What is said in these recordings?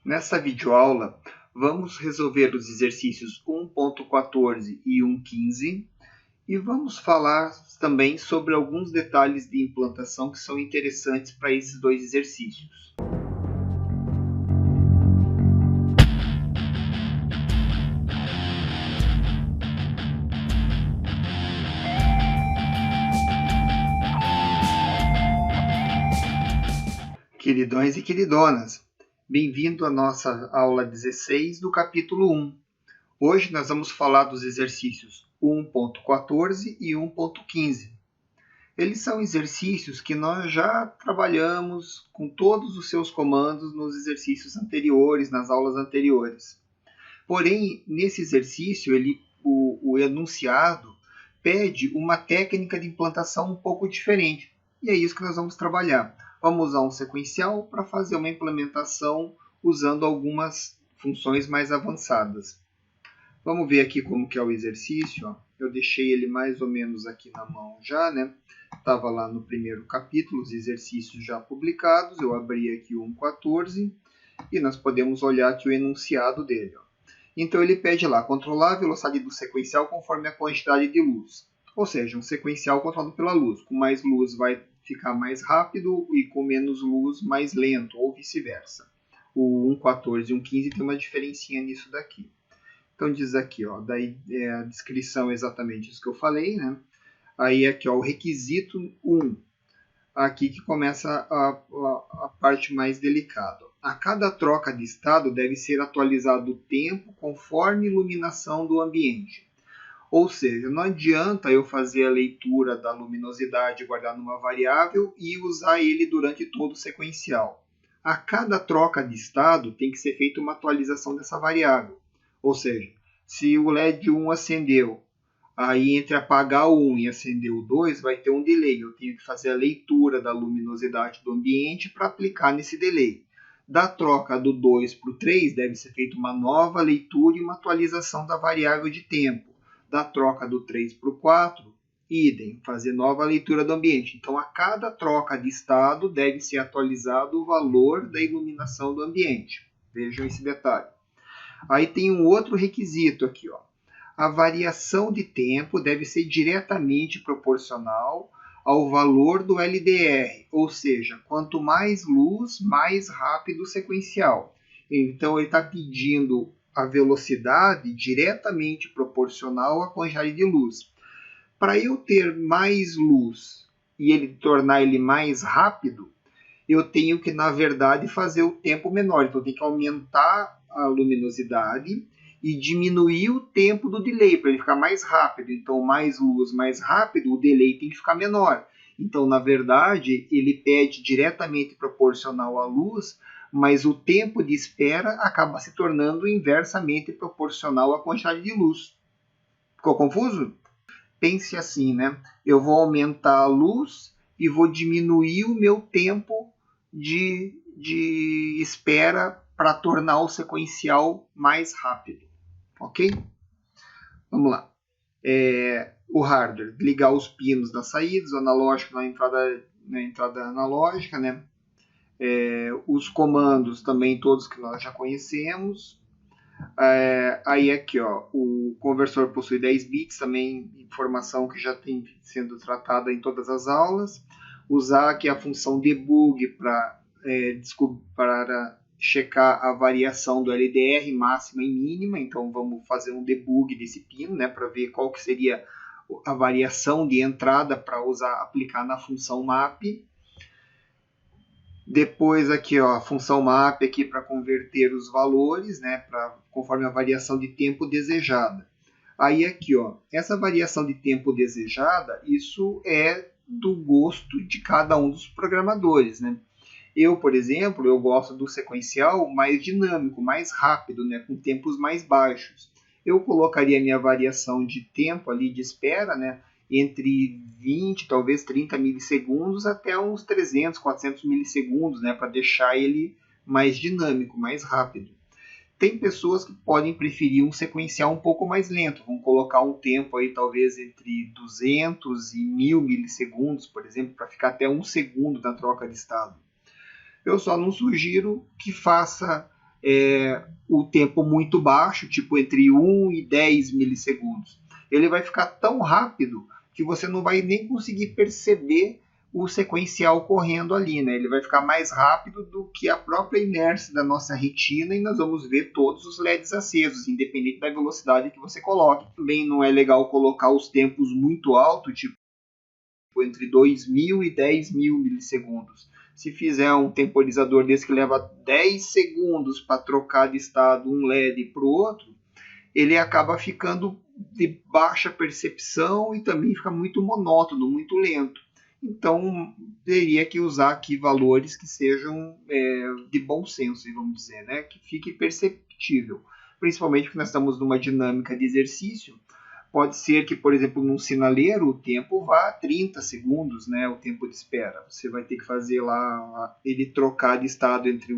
Nessa videoaula, vamos resolver os exercícios 1.14 e 1.15 e vamos falar também sobre alguns detalhes de implantação que são interessantes para esses dois exercícios. Queridões e queridonas, bem-vindo à nossa aula 16 do capítulo 1. Hoje nós vamos falar dos exercícios 1.14 e 1.15. Eles são exercícios que nós já trabalhamos com todos os seus comandos nos exercícios anteriores, nas aulas anteriores. Porém, nesse exercício, o enunciado pede uma técnica de implantação um pouco diferente. E é isso que nós vamos trabalhar. Vamos usar um sequencial para fazer uma implementação usando algumas funções mais avançadas. Vamos ver aqui como que é o exercício. Eu deixei ele mais ou menos aqui na mão já, né? Estava lá no primeiro capítulo, os exercícios já publicados. Eu abri aqui o 1.14 e nós podemos olhar aqui o enunciado dele. Então ele pede lá, controlar a velocidade do sequencial conforme a quantidade de luz. Ou seja, um sequencial controlado pela luz. Com mais luz vai ficar mais rápido e com menos luz mais lento, ou vice-versa. O 1.14 e 1.15 tem uma diferencinha nisso daqui. Então diz aqui, ó, daí a descrição é exatamente isso que eu falei, né? Aí aqui, ó, o requisito 1. Aqui que começa a parte mais delicada. A cada troca de estado deve ser atualizado o tempo conforme a iluminação do ambiente. Ou seja, não adianta eu fazer a leitura da luminosidade e guardar numa variável e usar ele durante todo o sequencial. A cada troca de estado tem que ser feita uma atualização dessa variável. Ou seja, se o LED 1 acendeu, aí entre apagar o 1 e acender o 2 vai ter um delay. Eu tenho que fazer a leitura da luminosidade do ambiente para aplicar nesse delay. Da troca do 2 para o 3 deve ser feita uma nova leitura e uma atualização da variável de tempo. Da troca do 3 para o 4, idem, fazer nova leitura do ambiente. Então, a cada troca de estado deve ser atualizado o valor da iluminação do ambiente. Vejam esse detalhe. Aí tem um outro requisito aqui, ó. A variação de tempo deve ser diretamente proporcional ao valor do LDR, ou seja, quanto mais luz, mais rápido o sequencial. Então, ele está pedindo a velocidade diretamente proporcional à quantidade de luz. Para eu ter mais luz e ele tornar ele mais rápido, eu tenho que, na verdade, fazer o tempo menor. Então, eu tenho que aumentar a luminosidade e diminuir o tempo do delay para ele ficar mais rápido. Então, mais luz, mais rápido, o delay tem que ficar menor. Então, na verdade, ele pede diretamente proporcional à luz, mas o tempo de espera acaba se tornando inversamente proporcional à quantidade de luz. Ficou confuso? Pense assim, né? Eu vou aumentar a luz e vou diminuir o meu tempo de espera para tornar o sequencial mais rápido. Ok? Vamos lá. O hardware, ligar os pinos das saídas, o analógico na entrada analógica, né? Os comandos também todos que nós já conhecemos. Aí aqui, ó, o conversor possui 10 bits, também informação que já tem sendo tratada em todas as aulas. Usar aqui a função debug para checar a variação do LDR máxima e mínima. Então vamos fazer um debug desse pino, né, para ver qual que seria a variação de entrada para aplicar na função map. Depois aqui, ó, a função map aqui para converter os valores, né, conforme a variação de tempo desejada. Aí aqui, ó, essa variação de tempo desejada, isso é do gosto de cada um dos programadores, né? Eu, por exemplo, eu gosto do sequencial mais dinâmico, mais rápido, né, com tempos mais baixos. Eu colocaria a minha variação de tempo ali de espera, né, entre 20, talvez 30 milissegundos até uns 300, 400 milissegundos, né, para deixar ele mais dinâmico, mais rápido. Tem pessoas que podem preferir um sequencial um pouco mais lento, vão colocar um tempo aí talvez entre 200 e 1000 milissegundos, por exemplo, para ficar até 1 segundo na troca de estado. Eu só não sugiro que faça o tempo muito baixo, tipo entre 1 e 10 milissegundos. Ele vai ficar tão rápido que você não vai nem conseguir perceber o sequencial correndo ali, né? Ele vai ficar mais rápido do que a própria inércia da nossa retina e nós vamos ver todos os LEDs acesos, independente da velocidade que você coloque. Também não é legal colocar os tempos muito altos, tipo entre 2.000 e 10.000 milissegundos. Se fizer um temporizador desse que leva 10 segundos para trocar de estado um LED para o outro, ele acaba ficando de baixa percepção e também fica muito monótono, muito lento. Então, teria que usar aqui valores que sejam de bom senso, vamos dizer, né? Que fique perceptível. Principalmente porque nós estamos numa dinâmica de exercício. Pode ser que, por exemplo, num sinaleiro, o tempo vá a 30 segundos, né? O tempo de espera. Você vai ter que fazer lá ele trocar de estado entre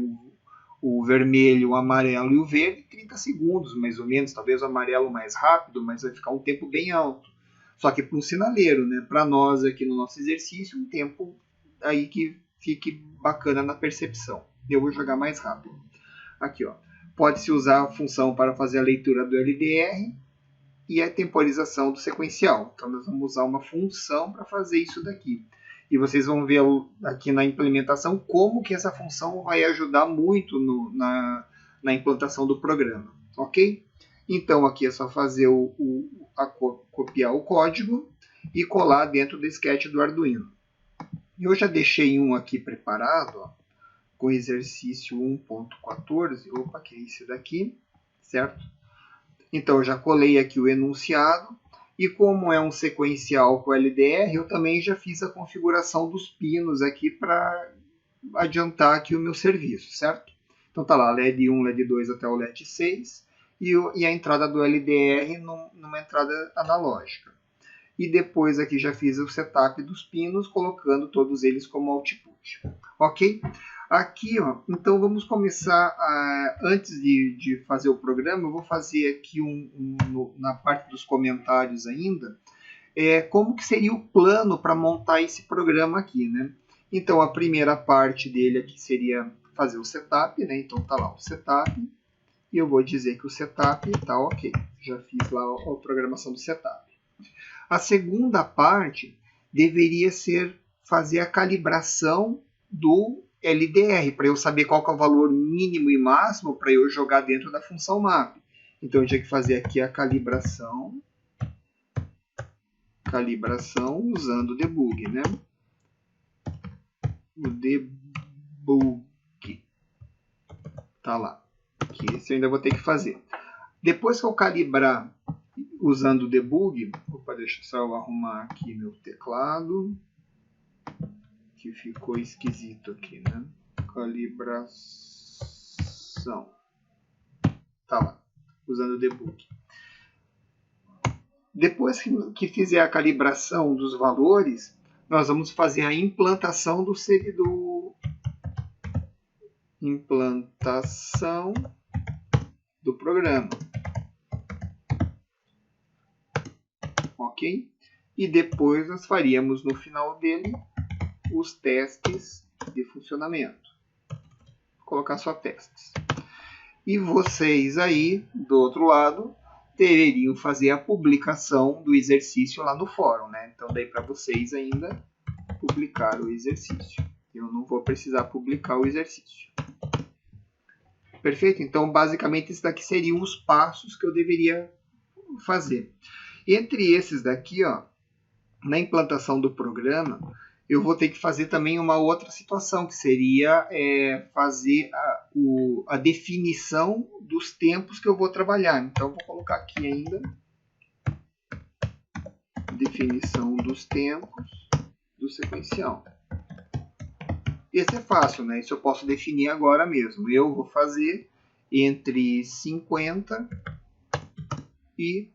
o vermelho, o amarelo e o verde, 30 segundos, mais ou menos. Talvez o amarelo mais rápido, mas vai ficar um tempo bem alto. Só que para um sinaleiro, né? Para nós aqui no nosso exercício, um tempo aí que fique bacana na percepção. Eu vou jogar mais rápido. Aqui, ó. Pode-se usar a função para fazer a leitura do LDR e a temporização do sequencial. Então, nós vamos usar uma função para fazer isso daqui. E vocês vão ver aqui na implementação como que essa função vai ajudar muito na implantação do programa. Ok? Então, aqui é só fazer copiar o código e colar dentro do sketch do Arduino. Eu já deixei um aqui preparado, ó, com exercício 1.14. Opa, que é esse daqui, certo? Então, eu já colei aqui o enunciado. E como é um sequencial com LDR, eu também já fiz a configuração dos pinos aqui para adiantar aqui o meu serviço, certo? Então tá lá, LED 1, LED 2 até o LED 6 e a entrada do LDR numa entrada analógica. E depois aqui já fiz o setup dos pinos, colocando todos eles como output. Ok? Aqui, ó, então vamos começar, antes de fazer o programa, eu vou fazer aqui na parte dos comentários ainda, como que seria o plano para montar esse programa aqui, né? Então, a primeira parte dele aqui seria fazer o setup, né? Então, tá lá o setup, e eu vou dizer que o setup tá ok. Já fiz lá a programação do setup. A segunda parte deveria ser fazer a calibração do LDR, para eu saber qual que é o valor mínimo e máximo para eu jogar dentro da função map. Então, eu tinha que fazer aqui a calibração usando o debug, né? O debug. Tá lá. Que esse eu ainda vou ter que fazer. Depois que eu calibrar usando o debug, deixa eu só arrumar aqui meu teclado, que ficou esquisito aqui, né? Calibração. Tá lá, usando o debug. Depois que fizer a calibração dos valores, nós vamos fazer a implantação do servidor. Implantação do programa. Ok? E depois nós faríamos no final dele os testes de funcionamento. Vou colocar só testes. E vocês aí, do outro lado, deveriam fazer a publicação do exercício lá no fórum, né? Então, daí para vocês ainda publicar o exercício. Eu não vou precisar publicar o exercício. Perfeito? Então, basicamente, esses daqui seriam os passos que eu deveria fazer. Entre esses daqui, ó, na implantação do programa, eu vou ter que fazer também uma outra situação, que seria fazer a definição dos tempos que eu vou trabalhar. Então, vou colocar aqui ainda definição dos tempos do sequencial. Esse é fácil, né? Isso eu posso definir agora mesmo. Eu vou fazer entre 50 e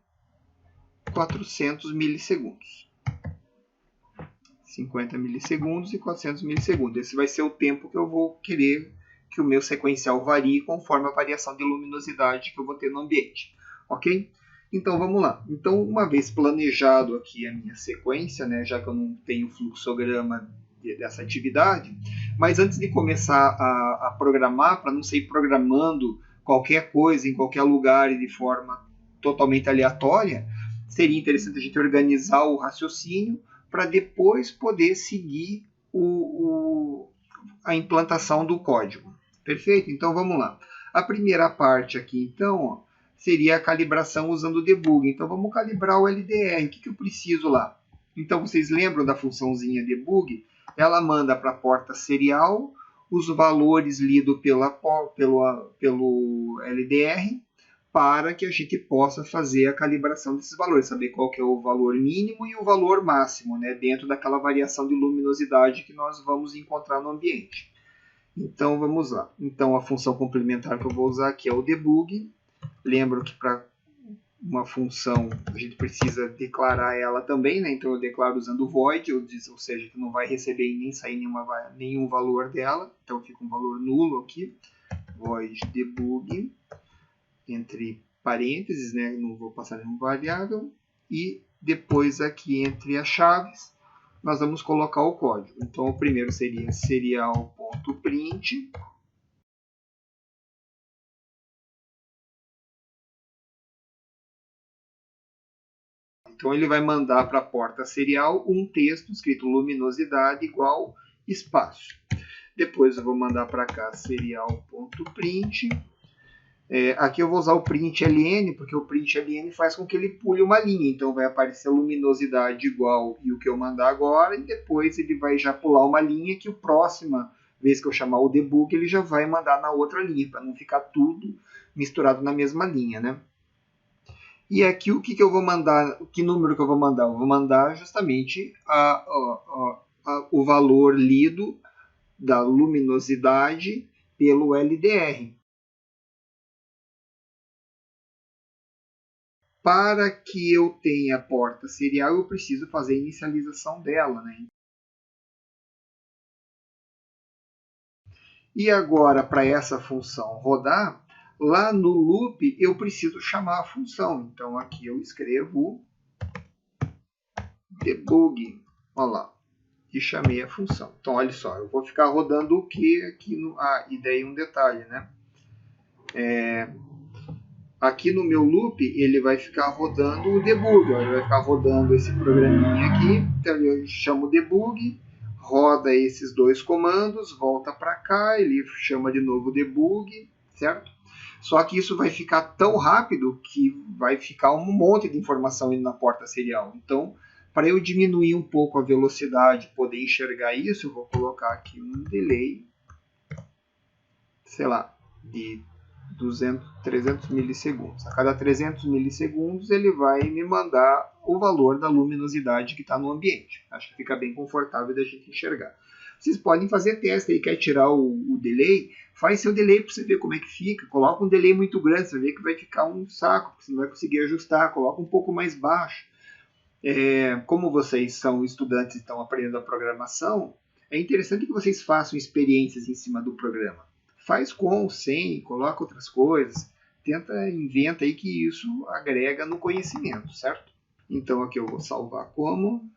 400 milissegundos. 50 milissegundos e 400 milissegundos. Esse vai ser o tempo que eu vou querer que o meu sequencial varie conforme a variação de luminosidade que eu vou ter no ambiente. Ok? Então, vamos lá. Então, uma vez planejado aqui a minha sequência, né, já que eu não tenho fluxograma dessa atividade. Mas antes de começar a programar, para não sair programando qualquer coisa em qualquer lugar e de forma totalmente aleatória, seria interessante a gente organizar o raciocínio para depois poder seguir a implantação do código. Perfeito? Então vamos lá. A primeira parte aqui, então, seria a calibração usando o debug. Então vamos calibrar o LDR. O que eu preciso lá? Então vocês lembram da funçãozinha debug? Ela manda para a porta serial os valores lidos pelo LDR para que a gente possa fazer a calibração desses valores, saber qual que é o valor mínimo e o valor máximo, né, dentro daquela variação de luminosidade que nós vamos encontrar no ambiente. Então vamos lá. Então a função complementar que eu vou usar aqui é o debug. Lembro que para uma função a gente precisa declarar ela também, né? Então eu declaro usando o void, ou seja, que não vai receber e nem sair nenhum valor dela. Então fica um valor nulo aqui. Void debug, entre parênteses, né? Não vou passar nenhum variável. E depois aqui entre as chaves nós vamos colocar o código. Então o primeiro seria serial.print. Então ele vai mandar para a porta serial um texto escrito luminosidade igual espaço. Depois eu vou mandar para cá serial.print. Aqui eu vou usar o print ln, porque o print ln faz com que ele pule uma linha. Então vai aparecer luminosidade igual e o que eu mandar agora, e depois ele vai já pular uma linha que a próxima vez que eu chamar o debug, ele já vai mandar na outra linha, para não ficar tudo misturado na mesma linha, né? E aqui o que eu vou mandar, que número que eu vou mandar? Eu vou mandar justamente o valor lido da luminosidade pelo LDR. Para que eu tenha a porta serial, eu preciso fazer a inicialização dela, né? E agora, para essa função rodar, lá no loop eu preciso chamar a função. Então aqui eu escrevo debug, olha lá, e chamei a função. Então olha só, eu vou ficar rodando o que aqui no... e daí um detalhe, né? Aqui no meu loop ele vai ficar rodando o debug, ele vai ficar rodando esse programinha aqui. Então eu chamo debug, roda esses dois comandos, volta para cá, ele chama de novo debug, certo? Só que isso vai ficar tão rápido que vai ficar um monte de informação indo na porta serial. Então, para eu diminuir um pouco a velocidade, poder enxergar isso, eu vou colocar aqui um delay, sei lá, de 300 milissegundos. A cada 300 milissegundos ele vai me mandar o valor da luminosidade que está no ambiente. Acho que fica bem confortável da gente enxergar. Vocês podem fazer teste aí, quer tirar o delay, faz seu delay para você ver como é que fica. Coloca um delay muito grande, você vai ver que vai ficar um saco, porque você não vai conseguir ajustar. Coloca um pouco mais baixo. Como vocês são estudantes e estão aprendendo a programação, é interessante que vocês façam experiências em cima do programa. Faz com, sem, coloca outras coisas, inventa aí que isso agrega no conhecimento, certo? Então aqui eu vou salvar como,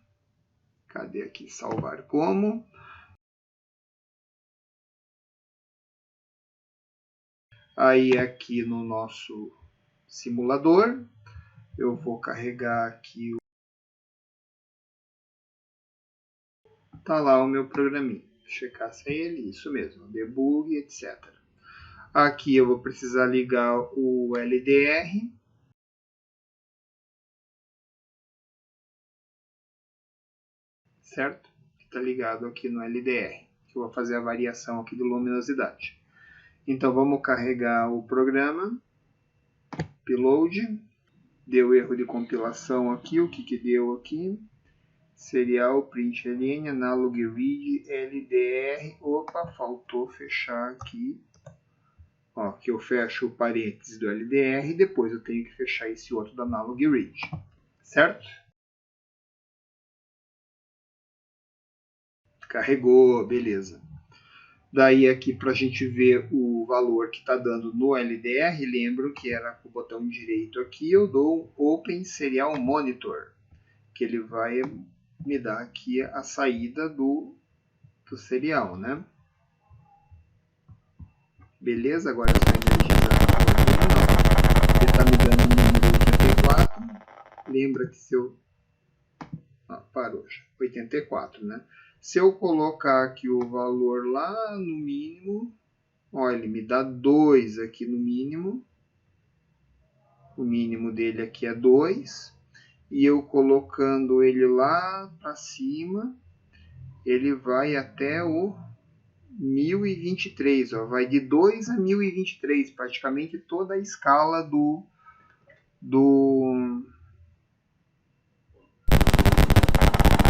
cadê aqui, salvar como. Aí aqui no nosso simulador, eu vou carregar aqui, tá lá o meu programinha. Checar se é ele, isso mesmo, debug, etc. Aqui eu vou precisar ligar o LDR. Certo? Está ligado aqui no LDR. Eu vou fazer a variação aqui de luminosidade. Então vamos carregar o programa. Upload. Deu erro de compilação aqui. O que deu aqui? Serial print ln analog read LDR. Opa, faltou fechar aqui. Ó, que eu fecho o parênteses do LDR e depois eu tenho que fechar esse outro do analog read. Certo? Carregou, beleza. Daí aqui para a gente ver o valor que está dando no LDR, lembro que era com o botão direito aqui, eu dou um Open Serial Monitor, que ele vai me dar aqui a saída do do serial, né? Beleza, agora é só energizar a ele está me dando o número 84. Lembra que se eu... parou já. 84, né? Se eu colocar aqui o valor lá no mínimo, olha, ele me dá 2 aqui no mínimo. O mínimo dele aqui é 2. E eu colocando ele lá para cima, ele vai até o 1023, ó, vai de 2 a 1023, praticamente toda a escala do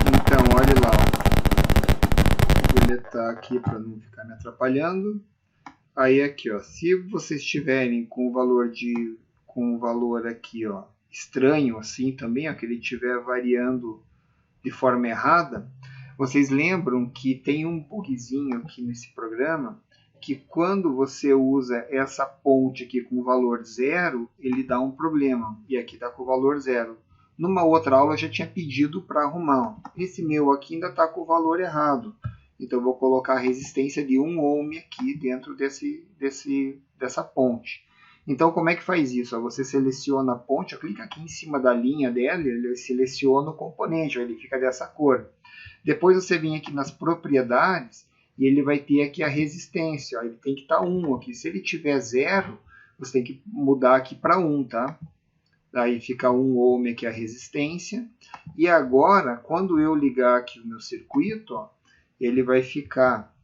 Então, olha lá, ó. Vou deletar aqui para não ficar me atrapalhando. Aí aqui, ó, se vocês estiverem com o valor aqui, ó, estranho assim também, ó, que ele estiver variando de forma errada, vocês lembram que tem um bugzinho aqui nesse programa que quando você usa essa ponte aqui com o valor 0, ele dá um problema. E aqui está com o valor 0. Numa outra aula eu já tinha pedido para arrumar. Esse meu aqui ainda está com o valor errado. Então eu vou colocar a resistência de 1 ohm aqui dentro dessa ponte. Então como é que faz isso? Você seleciona a ponte, clica aqui em cima da linha dela, ele seleciona o componente, ele fica dessa cor. Depois você vem aqui nas propriedades e ele vai ter aqui a resistência, ele tem que estar 1 aqui. Se ele tiver 0, você tem que mudar aqui para 1, tá? Daí fica 1 ohm aqui a resistência. E agora, quando eu ligar aqui o meu circuito, ó, ele vai ficar,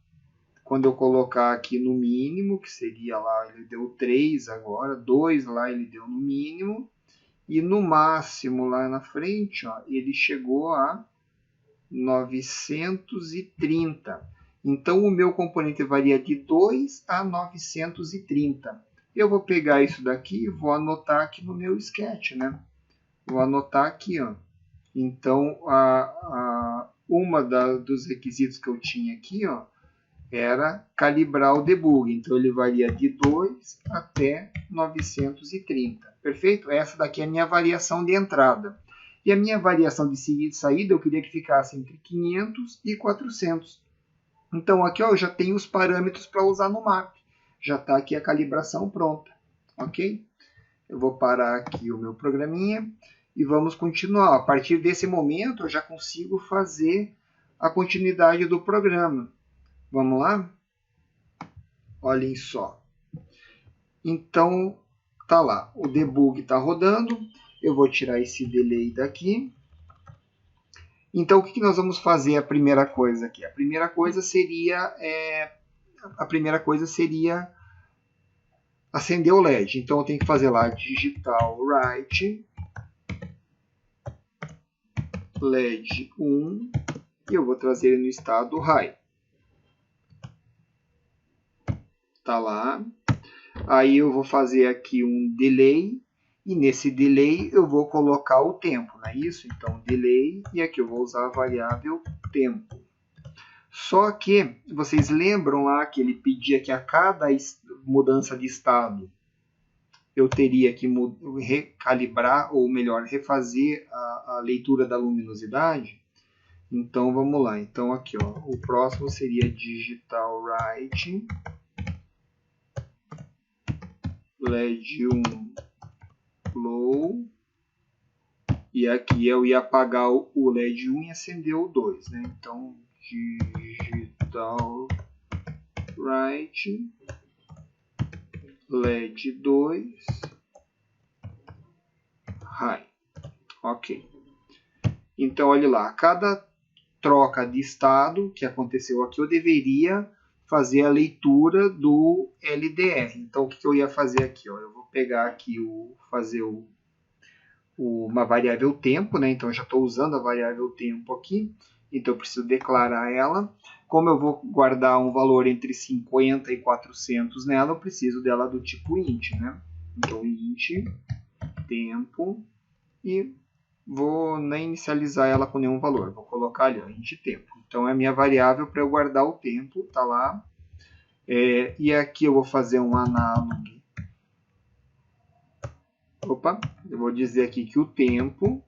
quando eu colocar aqui no mínimo, que seria lá, ele deu 3 agora, 2 lá ele deu no mínimo, e no máximo lá na frente, ó, ele chegou a 930. Então, o meu componente varia de 2 a 930. Eu vou pegar isso daqui e vou anotar aqui no meu sketch, né? Vou anotar aqui, ó. Então, dos requisitos que eu tinha aqui, ó, era calibrar o debug. Então, ele varia de 2 até 930. Perfeito? Essa daqui é a minha variação de entrada. E a minha variação de saída, eu queria que ficasse entre 500 e 400. Então, aqui ó, eu já tenho os parâmetros para usar no map. Já está aqui a calibração pronta. Ok? Eu vou parar aqui o meu programinha e vamos continuar. A partir desse momento, eu já consigo fazer a continuidade do programa. Vamos lá? Olhem só. Então, tá lá. O debug está rodando. Eu vou tirar esse delay daqui. Então, o que nós vamos fazer a primeira coisa aqui? A primeira coisa seria acender o LED. Então, eu tenho que fazer lá digital write LED 1 e eu vou trazer ele no estado high. Tá lá. Aí eu vou fazer aqui um delay. E nesse delay eu vou colocar o tempo, não é isso? Então, delay, e aqui eu vou usar a variável tempo. Só que, vocês lembram lá que ele pedia que a cada mudança de estado eu teria que recalibrar, ou melhor, refazer a leitura da luminosidade? Então, vamos lá. Então, aqui, ó, o próximo seria digital write LED 1 low, e aqui eu ia apagar o LED 1 e acender o 2, né? Então, digital write LED 2 high. Ok. Então, olha lá, a cada troca de estado que aconteceu aqui, eu deveria fazer a leitura do LDR. Então, o que eu ia fazer aqui? Ó? Eu vou pegar aqui, fazer uma variável tempo, né? Então, eu já estou usando a variável tempo aqui. Então, eu preciso declarar ela. Como eu vou guardar um valor entre 50 e 400 nela, eu preciso dela do tipo int, né? Então, int tempo e vou nem inicializar ela com nenhum valor. Vou colocar ali, ó, int tempo. Então, é a minha variável para eu guardar o tempo, tá lá. E aqui eu vou fazer um analog. Opa, eu vou dizer aqui que o tempo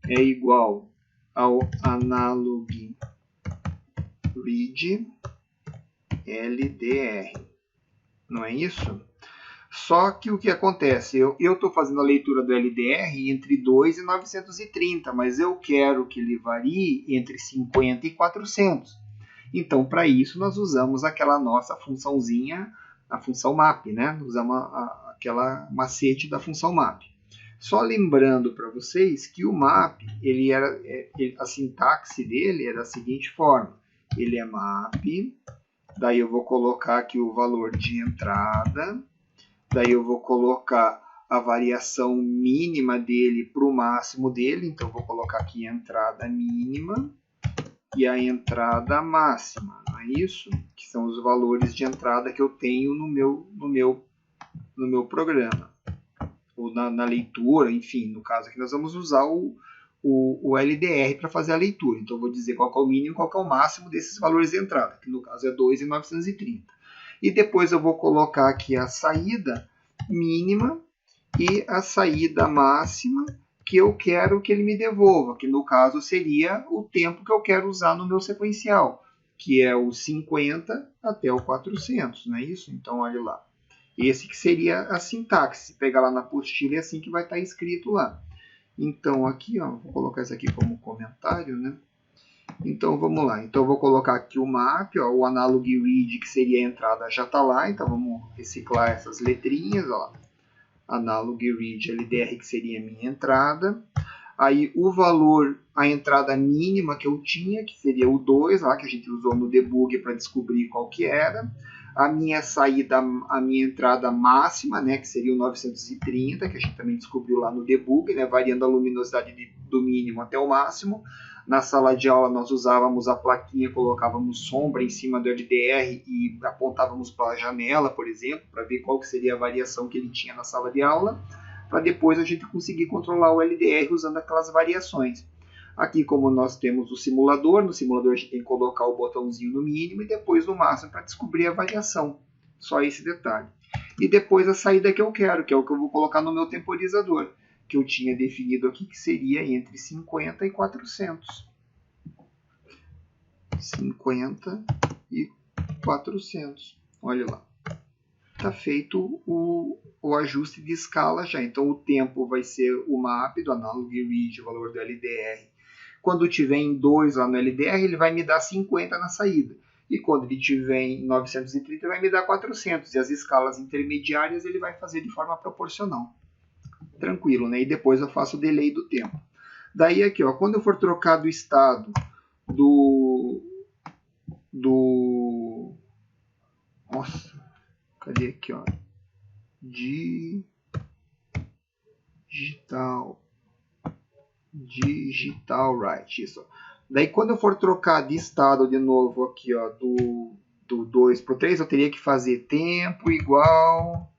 é igual ao analog read LDR. Não é isso? Só que o que acontece? Eu estou fazendo a leitura do LDR entre 2 e 930, mas eu quero que ele varie entre 50 e 400. Então, para isso, nós usamos aquela nossa funçãozinha, a função map, né? Usamos aquela macete da função map. Só lembrando para vocês que o map, a sintaxe dele é da seguinte forma. Ele é map, daí eu vou colocar aqui o valor de entrada, daí eu vou colocar a variação mínima dele para o máximo dele, então eu vou colocar aqui a entrada mínima e a entrada máxima, não é isso? Que são os valores de entrada que eu tenho no meu programa. Ou na leitura, enfim, no caso aqui nós vamos usar o LDR para fazer a leitura. Então eu vou dizer qual é o mínimo e qual é o máximo desses valores de entrada, que no caso é 2.930. E depois eu vou colocar aqui a saída mínima e a saída máxima que eu quero que ele me devolva, que no caso seria o tempo que eu quero usar no meu sequencial, que é o 50 até o 400, não é isso? Então olha lá. Esse que seria a sintaxe. Se pegar lá na apostila é assim que vai estar escrito lá. Então aqui, ó, vou colocar isso aqui como comentário, né? Então vamos lá. Então eu vou colocar aqui o map, ó, o analog read, que seria a entrada, já está lá. Então vamos reciclar essas letrinhas, ó. Analog read LDR, que seria a minha entrada. Aí o valor, a entrada mínima que eu tinha, que seria o 2, lá que a gente usou no debug para descobrir qual que era. A minha saída, a minha entrada máxima, né, que seria o 930, que a gente também descobriu lá no debug, né, variando a luminosidade do mínimo até o máximo. Na sala de aula nós usávamos a plaquinha, colocávamos sombra em cima do LDR e apontávamos para a janela, por exemplo, para ver qual que seria a variação que ele tinha na sala de aula, para depois a gente conseguir controlar o LDR usando aquelas variações. Aqui, como nós temos o simulador, no simulador a gente tem que colocar o botãozinho no mínimo e depois no máximo para descobrir a variação. Só esse detalhe. E depois a saída que eu quero, que é o que eu vou colocar no meu temporizador, que eu tinha definido aqui, que seria entre 50 e 400. 50 e 400. Olha lá. Está feito o ajuste de escala já. Então o tempo vai ser o map do analog read, o valor do LDR. Quando tiver em 2 lá no LDR, ele vai me dar 50 na saída. E quando ele tiver em 930, vai me dar 400. E as escalas intermediárias ele vai fazer de forma proporcional. Tranquilo, né? E depois eu faço o delay do tempo. Daí aqui, ó, quando eu for trocar do estado Nossa, cadê aqui, ó? Digital write, isso. Daí quando eu for trocar de estado de novo aqui, ó, do 2 para o 3, eu teria que fazer tempo igual,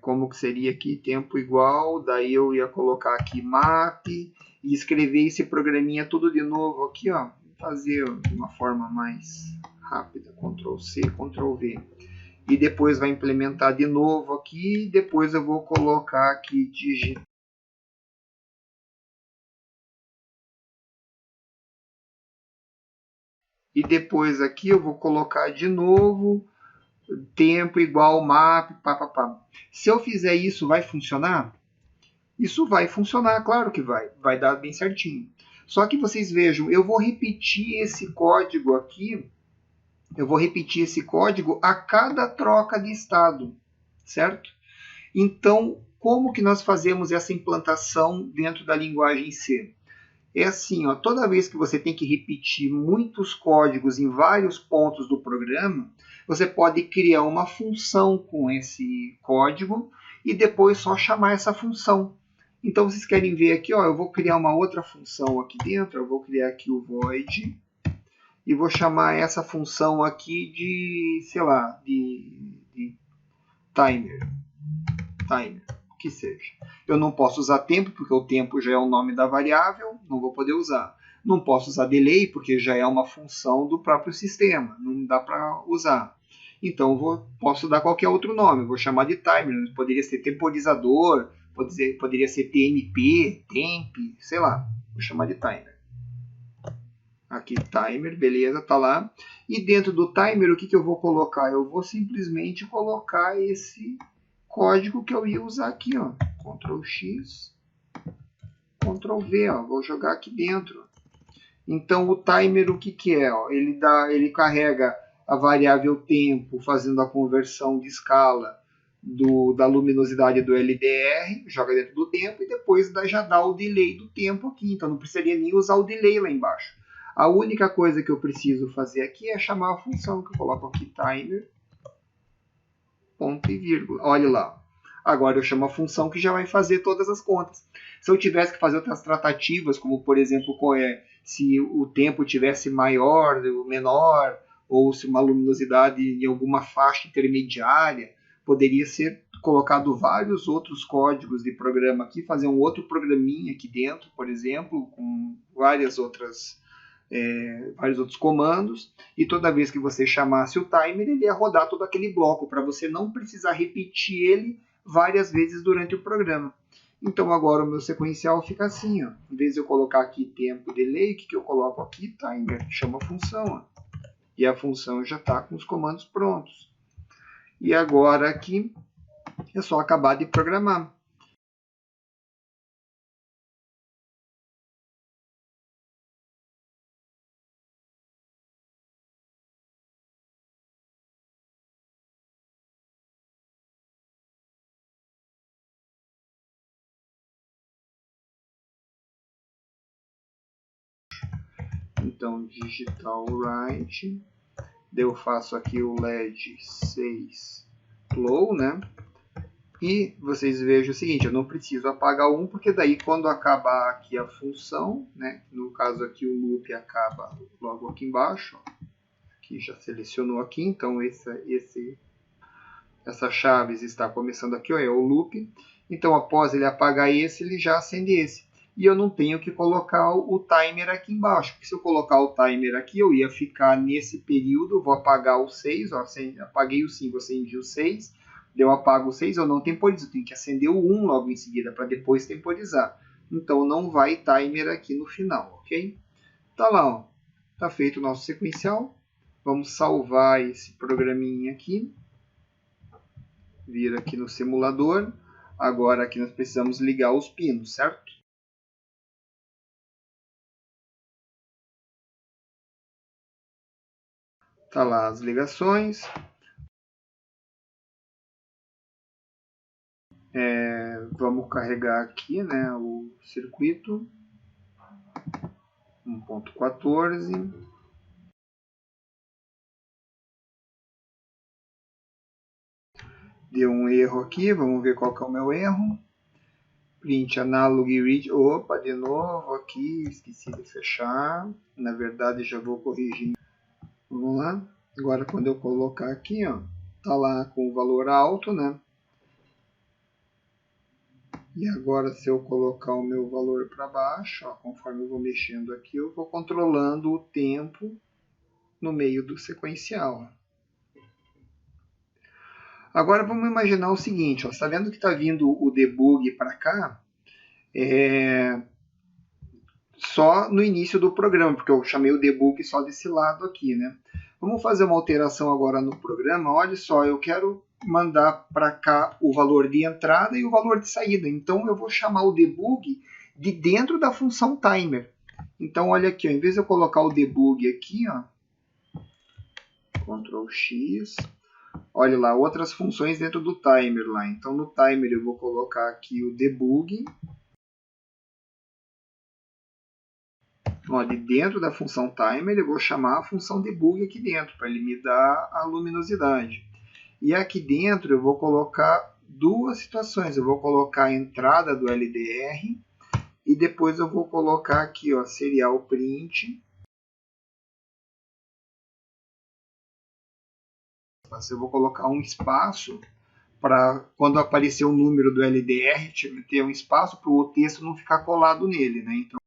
como que seria aqui, tempo igual, daí eu ia colocar aqui map e escrever esse programinha tudo de novo aqui, ó, fazer de uma forma mais rápida, Ctrl C, Ctrl V. E depois vai implementar de novo aqui, e depois eu vou colocar aqui digital. E depois aqui eu vou colocar de novo tempo igual map, papapá. Se eu fizer isso, vai funcionar? Isso vai funcionar, claro que vai. Vai dar bem certinho. Só que vocês vejam, eu vou repetir esse código aqui. Eu vou repetir esse código a cada troca de estado, certo? Então, como que nós fazemos essa implantação dentro da linguagem C? É assim, ó, toda vez que você tem que repetir muitos códigos em vários pontos do programa, você pode criar uma função com esse código e depois só chamar essa função. Então, vocês querem ver aqui, ó, eu vou criar uma outra função aqui dentro, eu vou criar aqui o void e vou chamar essa função aqui de, sei lá, de timer, o que seja. Eu não posso usar tempo, porque o tempo já é o nome da variável, não vou poder usar. Não posso usar delay, porque já é uma função do próprio sistema, não dá para usar. Então, posso dar qualquer outro nome, vou chamar de timer, poderia ser temporizador, poderia ser TMP, temp, sei lá, vou chamar de timer. Aqui, timer, beleza, tá lá. E dentro do timer, o que eu vou colocar? Eu vou simplesmente colocar esse código que eu ia usar aqui, ó. Ctrl X, Ctrl V, ó. Vou jogar aqui dentro. Então, o timer, o que é? Ó? Ele carrega a variável tempo, fazendo a conversão de escala da luminosidade do LDR, joga dentro do tempo, e depois já dá o delay do tempo aqui. Então, não precisaria nem usar o delay lá embaixo. A única coisa que eu preciso fazer aqui é chamar a função, que eu coloco aqui, timer, ponto e vírgula. Olha lá. Agora eu chamo a função que já vai fazer todas as contas. Se eu tivesse que fazer outras tratativas, como por exemplo, se o tempo tivesse maior ou menor, ou se uma luminosidade em alguma faixa intermediária, poderia ser colocado vários outros códigos de programa aqui, fazer um outro programinha aqui dentro, por exemplo, com vários outros comandos, e toda vez que você chamasse o timer, ele ia rodar todo aquele bloco, para você não precisar repetir ele várias vezes durante o programa. Então agora o meu sequencial fica assim, ó. Em vez de eu colocar aqui tempo delay, o que eu coloco aqui? Timer, chama a função, ó. E a função já está com os comandos prontos. E agora aqui é só acabar de programar. Então, digital write, eu faço aqui o LED 6 low, né? E vocês vejam o seguinte, eu não preciso apagar 1, porque daí quando acabar aqui a função, né? No caso aqui o loop acaba logo aqui embaixo, ó. Aqui já selecionou aqui, então essa chave está começando aqui, ó, é o loop. Então após ele apagar esse, ele já acende esse. E eu não tenho que colocar o timer aqui embaixo, porque se eu colocar o timer aqui, eu ia ficar nesse período, eu vou apagar o 6, ó, apaguei o 5, acendi o 6, eu apago o 6, eu não temporizo, eu tenho que acender o 1 logo em seguida, para depois temporizar. Então não vai timer aqui no final, ok? Tá lá, ó, tá feito o nosso sequencial. Vamos salvar esse programinha aqui, vir aqui no simulador. Agora aqui nós precisamos ligar os pinos, certo? Tá lá as ligações. Vamos carregar aqui, né, o circuito 1.14. Deu um erro aqui, vamos ver qual que é o meu erro. Print analog read. Opa, de novo aqui, esqueci de fechar. Na verdade já vou corrigir. Vamos lá. Agora quando eu colocar aqui, ó, tá lá com o valor alto, né? E agora se eu colocar o meu valor para baixo, ó, conforme eu vou mexendo aqui, eu vou controlando o tempo no meio do sequencial. Agora vamos imaginar o seguinte, ó, está vendo que está vindo o debug para cá? Só no início do programa, porque eu chamei o debug só desse lado aqui, né? Vamos fazer uma alteração agora no programa. Olha só, eu quero mandar para cá o valor de entrada e o valor de saída. Então eu vou chamar o debug de dentro da função timer. Então olha aqui, ó, em vez de eu colocar o debug aqui, ó, Ctrl X, olha lá, outras funções dentro do timer lá. Então no timer eu vou colocar aqui o debug. Ó, de dentro da função timer eu vou chamar a função debug aqui dentro, para ele me dar a luminosidade. E aqui dentro eu vou colocar duas situações. Eu vou colocar a entrada do LDR e depois eu vou colocar aqui, ó, serial print. Eu vou colocar um espaço para quando aparecer o número do LDR ter um espaço para o texto não ficar colado nele, né? Então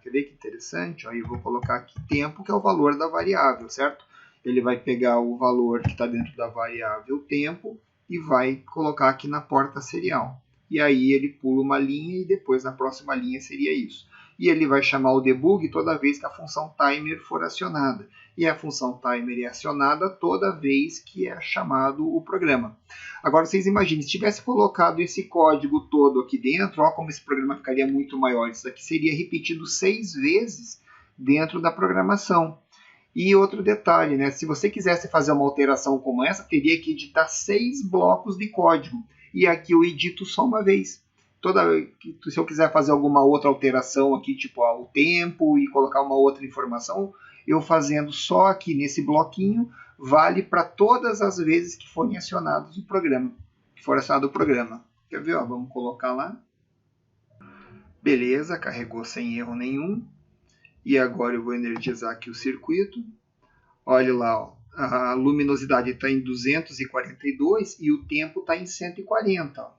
quer ver que interessante? Aí eu vou colocar aqui tempo, que é o valor da variável, certo? Ele vai pegar o valor que está dentro da variável tempo e vai colocar aqui na porta serial. e aí ele pula uma linha e depois na próxima linha seria isso. E ele vai chamar o debug toda vez que a função timer for acionada. E a função timer é acionada toda vez que é chamado o programa. Agora vocês imaginem, se tivesse colocado esse código todo aqui dentro, ó, como esse programa ficaria muito maior. Isso aqui seria repetido 6 vezes dentro da programação. E outro detalhe, né? Se você quisesse fazer uma alteração como essa, teria que editar 6 blocos de código. E aqui eu edito só uma vez. Se eu quiser fazer alguma outra alteração aqui, tipo o tempo e colocar uma outra informação, eu fazendo só aqui nesse bloquinho, vale para todas as vezes que forem acionados o programa. Quer ver? Ó, vamos colocar lá. Beleza, carregou sem erro nenhum. E agora eu vou energizar aqui o circuito. Olha lá, ó, a luminosidade está em 242 e o tempo está em 140. Ó.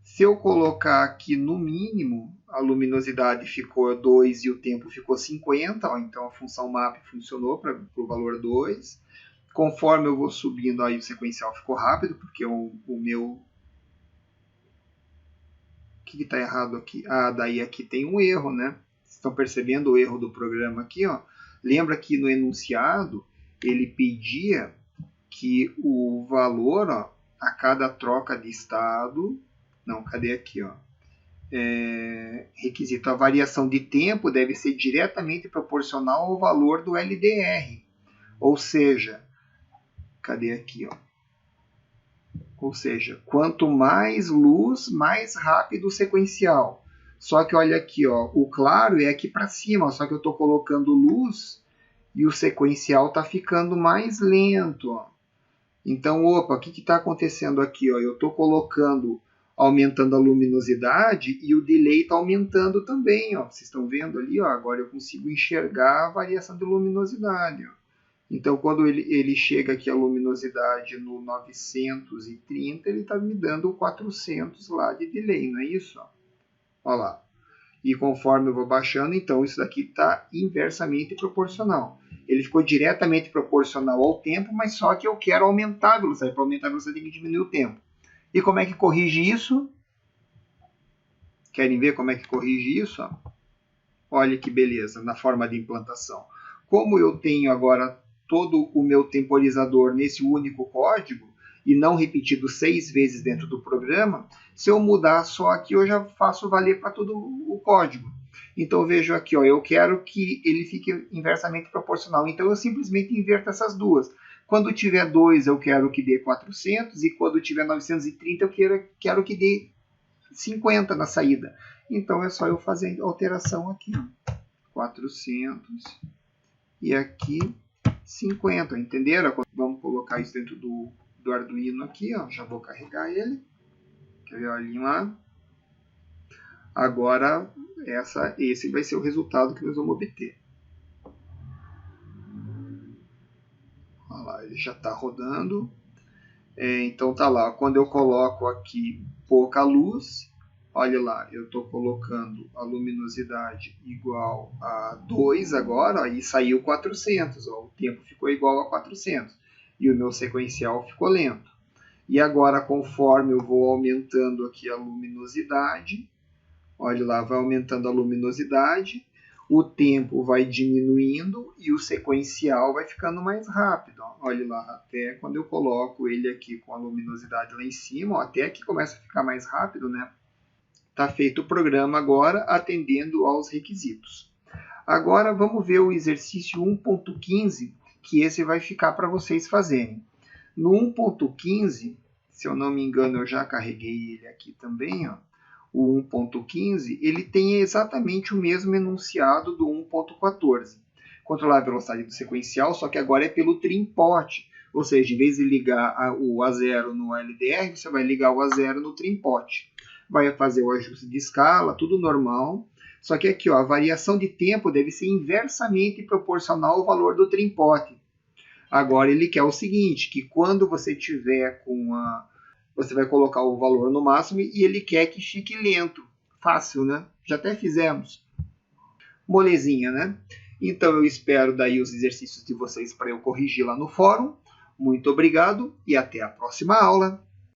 Se eu colocar aqui no mínimo, a luminosidade ficou 2 e o tempo ficou 50. Ó, então a função map funcionou para o valor 2. Conforme eu vou subindo, aí o sequencial ficou rápido, porque o meu... O que está errado aqui? Ah, daí aqui tem um erro, né? Estão percebendo o erro do programa aqui, ó? Lembra que no enunciado ele pedia que o valor, ó, a cada troca de estado, não, cadê aqui, ó? Requisito, a variação de tempo deve ser diretamente proporcional ao valor do LDR. Ou seja, cadê aqui, ó? Ou seja, quanto mais luz, mais rápido o sequencial. Só que olha aqui, ó, o claro é aqui para cima, ó, só que eu estou colocando luz e o sequencial está ficando mais lento. Ó. Então, opa, o que está acontecendo aqui? Ó? Eu estou aumentando a luminosidade e o delay está aumentando também. Ó. Vocês estão vendo ali? Ó? Agora eu consigo enxergar a variação de luminosidade. Ó. Então, quando ele chega aqui a luminosidade no 930, ele está me dando 400 lá de delay, não é isso? Ó? Olha lá. E conforme eu vou baixando, então isso daqui está inversamente proporcional. Ele ficou diretamente proporcional ao tempo, mas só que eu quero aumentar a velocidade. Para aumentar a velocidade tem que diminuir o tempo. E como é que corrige isso? Querem ver como é que corrige isso? Olha que beleza, na forma de implantação. Como eu tenho agora todo o meu temporizador nesse único código, e não repetido 6 vezes dentro do programa, se eu mudar só aqui, eu já faço valer para todo o código. Então, vejo aqui, ó, eu quero que ele fique inversamente proporcional. Então, eu simplesmente inverto essas duas. Quando tiver 2, eu quero que dê 400, e quando tiver 930, eu quero que dê 50 na saída. Então, é só eu fazer a alteração aqui. Ó. 400 e aqui 50, entenderam? Vamos colocar isso dentro do Arduino aqui, ó. Já vou carregar ele. Quer ver? Olha lá. Agora, esse vai ser o resultado que nós vamos obter. Olha lá, ele já está rodando. Então tá lá, quando eu coloco aqui pouca luz, olha lá, eu estou colocando a luminosidade igual a 2 agora, aí saiu 400, ó, o tempo ficou igual a 400 e o meu sequencial ficou lento. E agora, conforme eu vou aumentando aqui a luminosidade, olha lá, vai aumentando a luminosidade, o tempo vai diminuindo e o sequencial vai ficando mais rápido. Ó. Olha lá, até quando eu coloco ele aqui com a luminosidade lá em cima, ó, até que começa a ficar mais rápido, né? Está feito o programa agora atendendo aos requisitos. Agora vamos ver o exercício 1.15, que esse vai ficar para vocês fazerem. No 1.15, se eu não me engano, eu já carreguei ele aqui também, ó. O 1.15, ele tem exatamente o mesmo enunciado do 1.14. Controlar a velocidade do sequencial, só que agora é pelo trim-pot. Ou seja, em vez de ligar o A0 no LDR, você vai ligar o A0 no trim-pot. Vai fazer o ajuste de escala, tudo normal. Só que aqui, ó, a variação de tempo deve ser inversamente proporcional ao valor do trim-pot. Agora ele quer o seguinte, que quando você tiver com você vai colocar o valor no máximo e ele quer que fique lento. Fácil, né? Já até fizemos. Molezinha, né? Então eu espero daí os exercícios de vocês para eu corrigir lá no fórum. Muito obrigado e até a próxima aula.